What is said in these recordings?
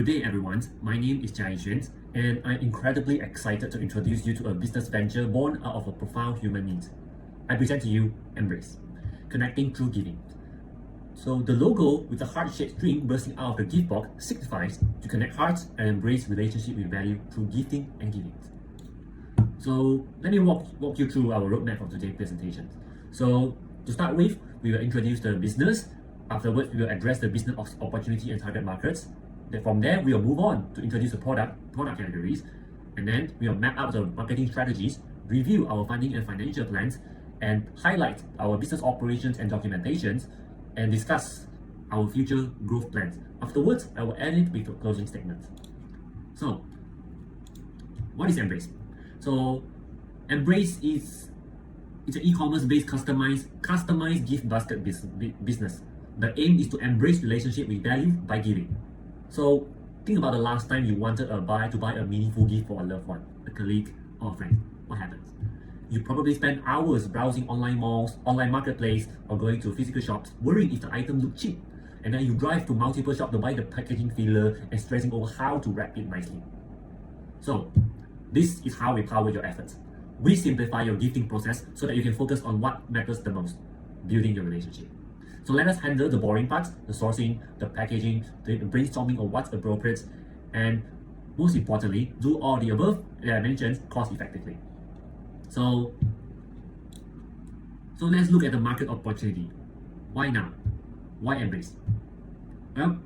Good day everyone, my name is Jai Xuan and I'm incredibly excited to introduce you to a business venture born out of a profound human need. I present to you Embrace, connecting through giving. So the logo with the heart-shaped string bursting out of the gift box signifies to connect hearts and embrace relationship with value through gifting and giving. So let me walk you through our roadmap of today's presentation. So to start with, we will introduce the business. Afterwards, we will address the business opportunity and target markets. Then from there, we will move on to introduce the product categories, and then we will map out the marketing strategies, review our funding and financial plans, and highlight our business operations and documentations, and discuss our future growth plans. Afterwards, I will end it with a closing statement. So, what is Embrace? So, Embrace is an e-commerce based customized gift basket business. The aim is to embrace relationship with value by giving. So think about the last time you wanted to buy a meaningful gift for a loved one, a colleague, or a friend. What happens? You probably spend hours browsing online malls, online marketplace, or going to physical shops, worrying if the item look cheap. And then you drive to multiple shops to buy the packaging filler and stressing over how to wrap it nicely. So this is how we power your efforts. We simplify your gifting process so that you can focus on what matters the most, building your relationship. So let us handle the boring parts, the sourcing, the packaging, the brainstorming of what's appropriate, and most importantly, do all the above that I mentioned cost effectively. So let's look at the market opportunity. Why now? Why Embrace? Well,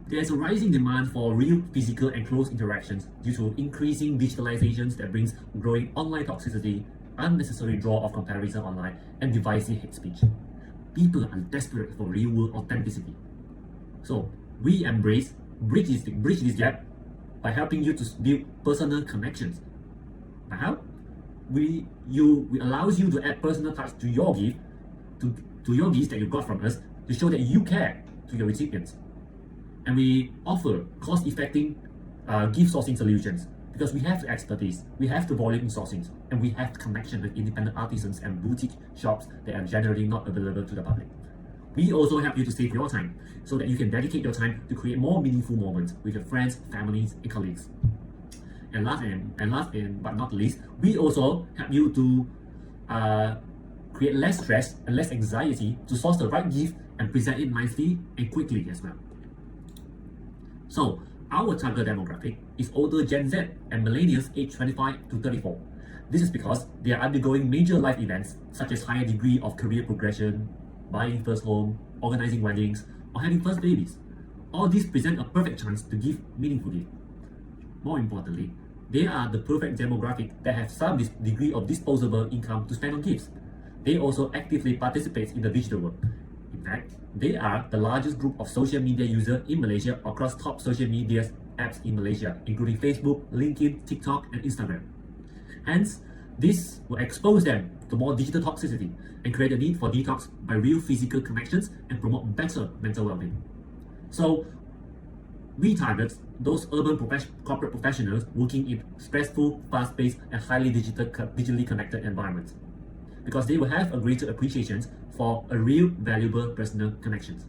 there's a rising demand for real physical and close interactions due to increasing digitalizations that brings growing online toxicity, unnecessary draw of comparison online, and divisive hate speech. People are desperate for real-world authenticity. So we Embrace bridge this gap by helping you to build personal connections. By how? We allows you to add personal touch to your gift, to your gifts that you got from us, to show that you care to your recipients. And we offer cost-effective gift sourcing solutions because we have the expertise, we have the volume in sourcing, and we have the connection with independent artisans and boutique shops that are generally not available to the public. We also help you to save your time so that you can dedicate your time to create more meaningful moments with your friends, families, and colleagues. And last but not least, we also help you to create less stress and less anxiety to source the right gift and present it nicely and quickly as well. So our target demographic is older Gen Z and millennials aged 25 to 34. This is because they are undergoing major life events such as higher degree of career progression, buying first home, organizing weddings, or having first babies. All these present a perfect chance to give meaningful gifts. More importantly, they are the perfect demographic that have some degree of disposable income to spend on gifts. They also actively participate in the digital world. In fact, they are the largest group of social media users in Malaysia across top social media apps in Malaysia, including Facebook, LinkedIn, TikTok, and Instagram. Hence, this will expose them to more digital toxicity and create a need for detox by real physical connections and promote better mental well-being. So, we target those urban corporate professionals working in stressful, fast-paced, and highly digitally connected environments, because they will have a greater appreciation for a real valuable personal connections.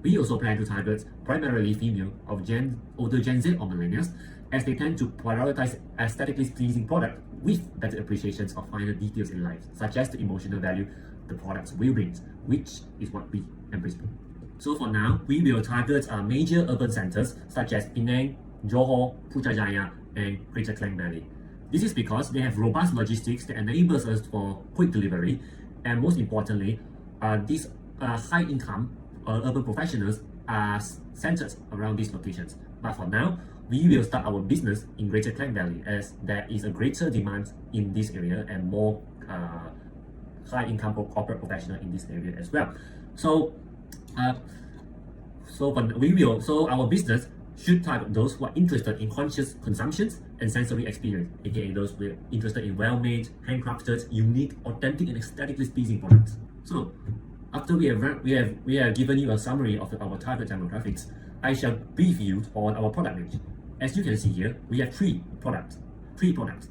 We also plan to target primarily female of older Gen Z or millennials, as they tend to prioritize aesthetically pleasing product with better appreciations of finer details in life, such as the emotional value the products will bring, which is what we Embrace. So for now, we will target major urban centers such as Penang, Johor, Putrajaya, and Greater Klang Valley. This is because they have robust logistics that enables us for quick delivery, and most importantly, these high-income urban professionals are centered around these locations. But for now, we will start our business in Greater Klang Valley, as there is a greater demand in this area and more high-income corporate professionals in this area as well. So our business should target those who are interested in conscious consumptions and sensory experience, aka those who are interested in well-made, handcrafted, unique, authentic, and aesthetically pleasing products. So, after we have given you a summary of our target demographics, I shall brief you on our product range. As you can see here, we have three products,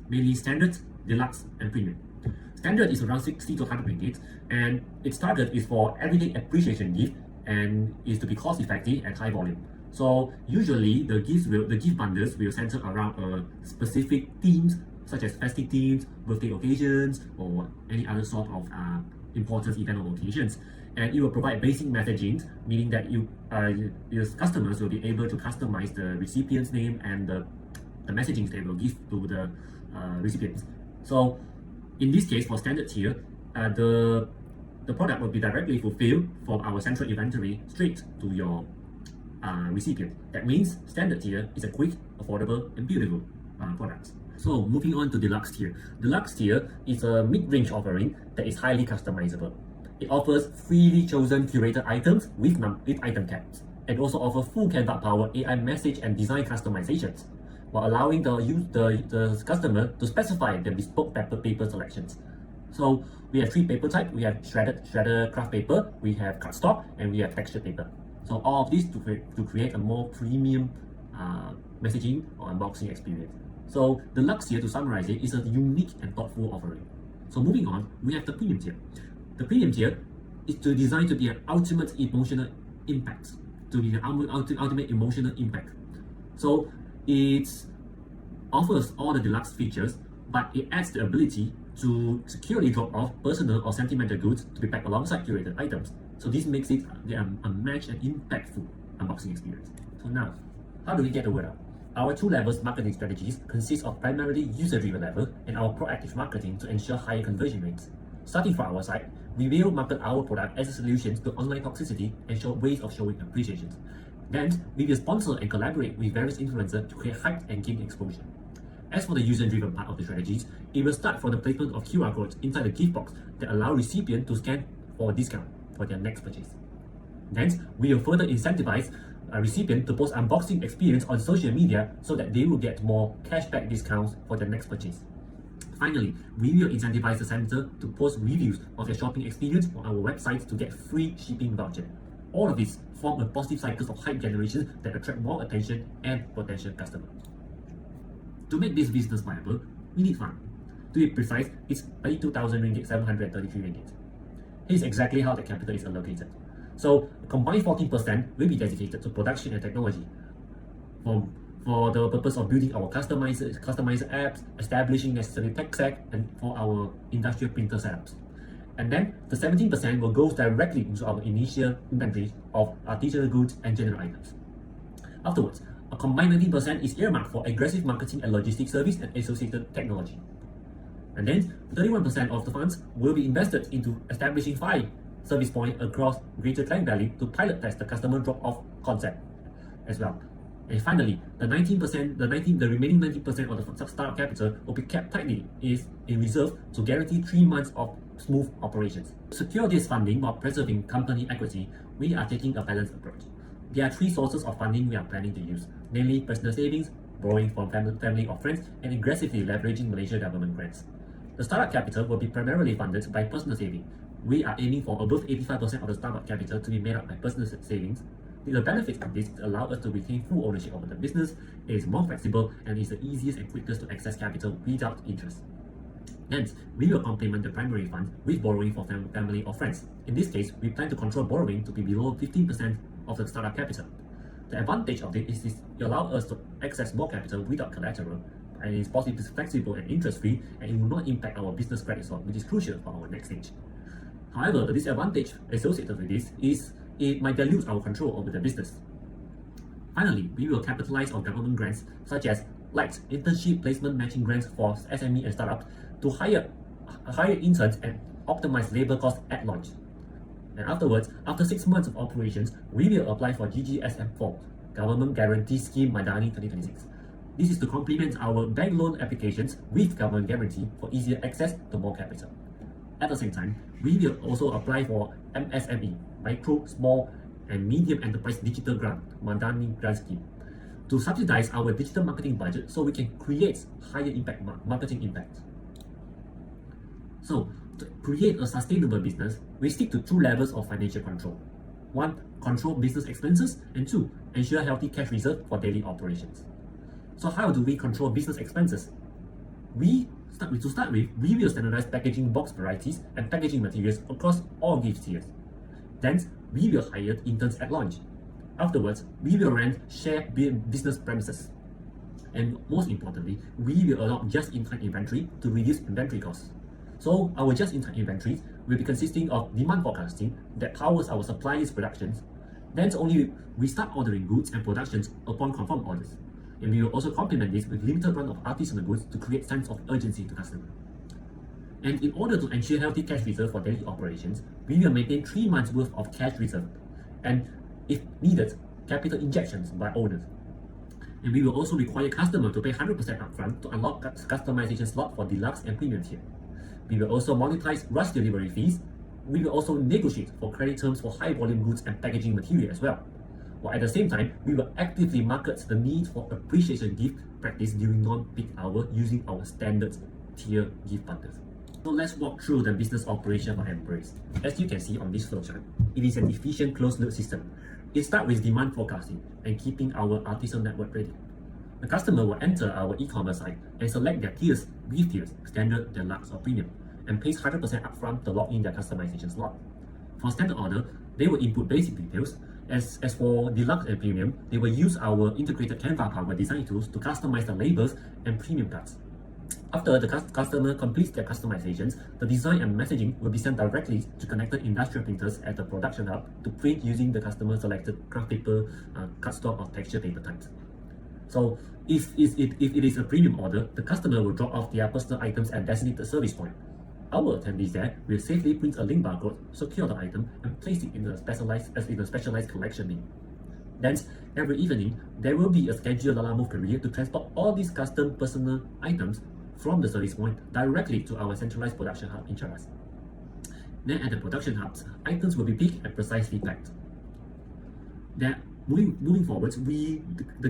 mainly standard, deluxe, and premium. Standard is around 60 to 100 ringgit, and its target is for everyday appreciation gift and is to be cost effective and high volume. So usually the gift bundles will center around specific themes such as festive themes, birthday occasions, or any other sort of important event or occasions. And it will provide basic messaging, meaning that your customers will be able to customize the recipient's name and the messaging they will give to the recipients. So in this case, for standard tier, the product will be directly fulfilled from our central inventory straight to your recipient. That means standard tier is a quick, affordable, and beautiful product. So moving on to deluxe tier. Deluxe tier is a mid-range offering that is highly customizable. It offers freely chosen curated items with item caps, and also offers full Canva powered AI message and design customizations, while allowing the customer to specify their bespoke paper selections. So we have three paper types. We have shredder craft paper, we have cardstock, and we have textured paper. So all of this to create a more premium messaging or unboxing experience. So the deluxe tier, to summarize it, is a unique and thoughtful offering. So moving on, we have the premium tier. The premium tier is designed to be an ultimate emotional impact. Ultimate emotional impact. So it offers all the deluxe features, but it adds the ability to securely drop off personal or sentimental goods to be packed alongside curated items. So this makes it a matched and impactful unboxing experience. So now, how do we get the word out? Our two levels marketing strategies consist of primarily user-driven level and our proactive marketing to ensure higher conversion rates. Starting from our side, we will market our product as a solution to online toxicity and show ways of showing appreciation. Then, we will sponsor and collaborate with various influencers to create hype and gain exposure. As for the user-driven part of the strategies, it will start from the placement of QR codes inside the gift box that allow recipients to scan for a discount for their next purchase. Then, we will further incentivize a recipient to post unboxing experience on social media so that they will get more cashback discounts for their next purchase. Finally, we will incentivize the center to post reviews of their shopping experience on our website to get free shipping voucher. All of this form a positive cycle of hype generation that attract more attention and potential customers. To make this business viable, we need fund. To be precise, it's 32,000 ringgit, 733 ringgit. Here's exactly how the capital is allocated. So, a combined 14% will be dedicated to production and technology for the purpose of building our customizer apps, establishing necessary tech stack, and for our industrial printer setups. And then the 17% will go directly into our initial inventory of artisanal goods and general items. Afterwards, a combined 19% is earmarked for aggressive marketing and logistics service and associated technology. And then 31% of the funds will be invested into establishing 5 service points across Greater Klang Valley to pilot test the customer drop-off concept as well. And finally, the remaining 19% of the startup capital will be kept tightly in reserve to guarantee 3 months of smooth operations. To secure this funding while preserving company equity, we are taking a balanced approach. There are 3 sources of funding we are planning to use, namely personal savings, borrowing from family or friends, and aggressively leveraging Malaysia government grants. The startup capital will be primarily funded by personal savings. We are aiming for above 85% of the startup capital to be made up by personal savings. The benefit of this allows us to retain full ownership of the business, it is more flexible, and is the easiest and quickest to access capital without interest. Hence, we will complement the primary fund with borrowing for family or friends. In this case, we plan to control borrowing to be below 15% of the startup capital. The advantage of it is it allows us to access more capital without collateral, and it is possibly flexible and interest-free, and it will not impact our business credit score, which is crucial for our next stage. However, the disadvantage associated with this is it might dilute our control over the business. Finally, we will capitalize on government grants such as LIGHT, internship placement matching grants for SME and startups to hire interns and optimize labor costs at launch. And afterwards, after 6 months of operations, we will apply for GGSM4, Government Guarantee Scheme Madani 2026. This is to complement our bank loan applications with government guarantee for easier access to more capital. At the same time, we will also apply for MSME, Micro, Small and Medium Enterprise Digital Grant, Madani Grant Scheme, to subsidize our digital marketing budget so we can create higher impact marketing impact. So, to create a sustainable business, we stick to 2 levels of financial control. 1, control business expenses, and 2, ensure healthy cash reserve for daily operations. So how do we control business expenses? To start with, we will standardize packaging box varieties and packaging materials across all gift tiers. Then, we will hire interns at launch. Afterwards, we will rent shared business premises. And most importantly, we will adopt just-in-time inventory to reduce inventory costs. So our just-in-time inventory will be consisting of demand forecasting that powers our suppliers' productions. Then only we start ordering goods and productions upon confirmed orders. And we will also complement this with limited run of artisanal goods to create sense of urgency to customers. And in order to ensure healthy cash reserve for daily operations, we will maintain 3 months worth of cash reserve, and if needed, capital injections by owners. And we will also require customers to pay 100% upfront to unlock customization slot for deluxe and premium tier. We will also monetize rush delivery fees. We will also negotiate for credit terms for high volume goods and packaging material as well. While at the same time, we will actively market the need for appreciation gift practice during non-peak hour using our standard tier gift bundles. So let's walk through the business operation of Embrace. As you can see on this flowchart, it is an efficient closed-loop system. It starts with demand forecasting and keeping our artisan network ready. The customer will enter our e-commerce site and select their tiers, gift tiers, standard, deluxe, or premium, and pays 100% upfront to lock in their customization slot. For standard order, they will input basic details. As for deluxe and premium, they will use our integrated Canva-powered design tools to customize the labels and premium cards. After the customer completes their customizations, the design and messaging will be sent directly to connected industrial printers at the production hub to print using the customer selected craft paper, cardstock, or texture paper types. So if it is a premium order, the customer will drop off their personal items at designated service point. Our attendees there will safely print a link barcode, secure the item, and place it in a specialized collection bin. Then, every evening, there will be a scheduled Lalamove courier to transport all these custom personal items from the service point directly to our centralized production hub in Cheras. Then at the production hubs, items will be picked and precisely packed. Then moving forwards, the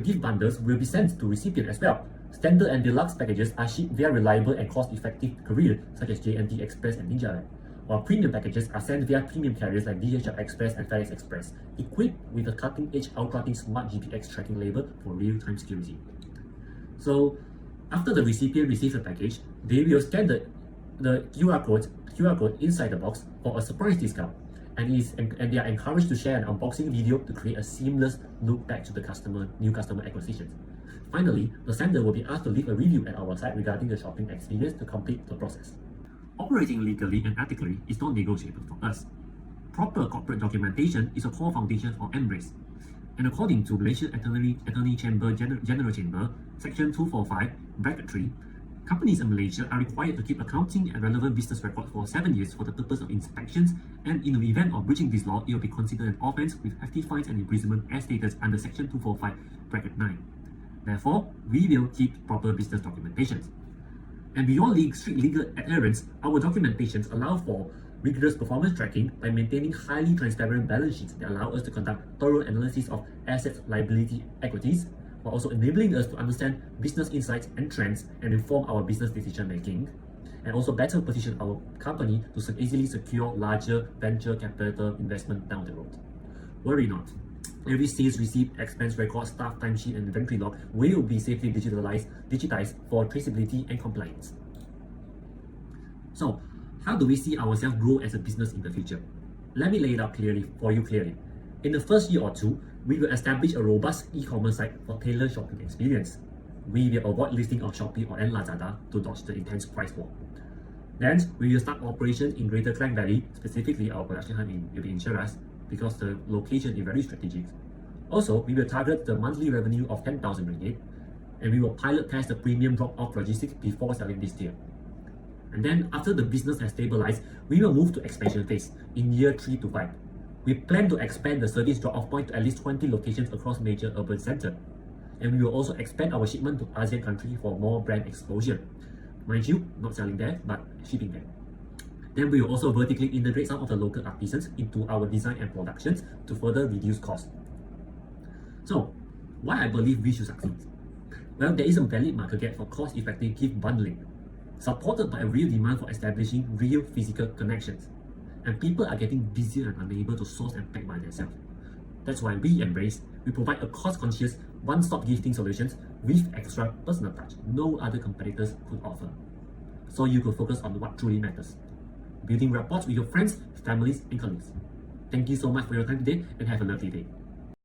gift bundles will be sent to recipient as well. Standard and deluxe packages are shipped via reliable and cost-effective courier such as J&T Express and NinjaLand, while premium packages are sent via premium carriers like DHL Express and FedEx Express, equipped with a cutting-edge Ultra-Thin Smart GPX tracking label for real-time security. So, after the recipient receives the package, they will scan the QR code inside the box for a surprise discount, and they are encouraged to share an unboxing video to create a seamless look back to the new customer acquisitions. Finally, the sender will be asked to leave a review at our site regarding the shopping experience to complete the process. Operating legally and ethically is not negotiable for us. Proper corporate documentation is a core foundation for Embrace. And according to Malaysia Attorney Chamber General Chamber, Section 245, Bracket 3, companies in Malaysia are required to keep accounting and relevant business records for 7 years for the purpose of inspections, and in the event of breaching this law, it will be considered an offence with hefty fines and imprisonment as stated under Section 245, Bracket 9. Therefore, we will keep proper business documentations. And beyond strict legal adherence, our documentations allow for rigorous performance tracking by maintaining highly transparent balance sheets that allow us to conduct thorough analysis of assets, liability, equities, while also enabling us to understand business insights and trends and inform our business decision making, and also better position our company to easily secure larger venture capital investment down the road. Worry not. Every sales receipt, expense record, staff timesheet, and inventory log will be safely digitized for traceability and compliance. So, how do we see ourselves grow as a business in the future? Let me lay it out clearly. In the first year or two, we will establish a robust e-commerce site for tailored shopping experience. We will avoid listing on Shopee or Lazada to dodge the intense price war. Then, we will start operations in Greater Klang Valley, specifically our production hub will be in Cheras, because the location is very strategic. Also, we will target the monthly revenue of 10,000 ringgit, and we will pilot test the premium drop-off logistics before selling this tier. And then, after the business has stabilized, we will move to expansion phase in year 3 to 5. We plan to expand the service drop-off point to at least 20 locations across major urban centers. And we will also expand our shipment to ASEAN countries for more brand exposure. Mind you, not selling there, but shipping there. Then we will also vertically integrate some of the local artisans into our design and productions to further reduce costs. So, why I believe we should succeed? Well, there is a valid market gap for cost-effective gift bundling, supported by a real demand for establishing real physical connections. And people are getting busier and unable to source and pack by themselves. That's why we provide a cost-conscious, one-stop gifting solutions with extra personal touch no other competitors could offer. So you can focus on what truly matters: building rapport with your friends, families, and colleagues. Thank you so much for your time today, and have a lovely day.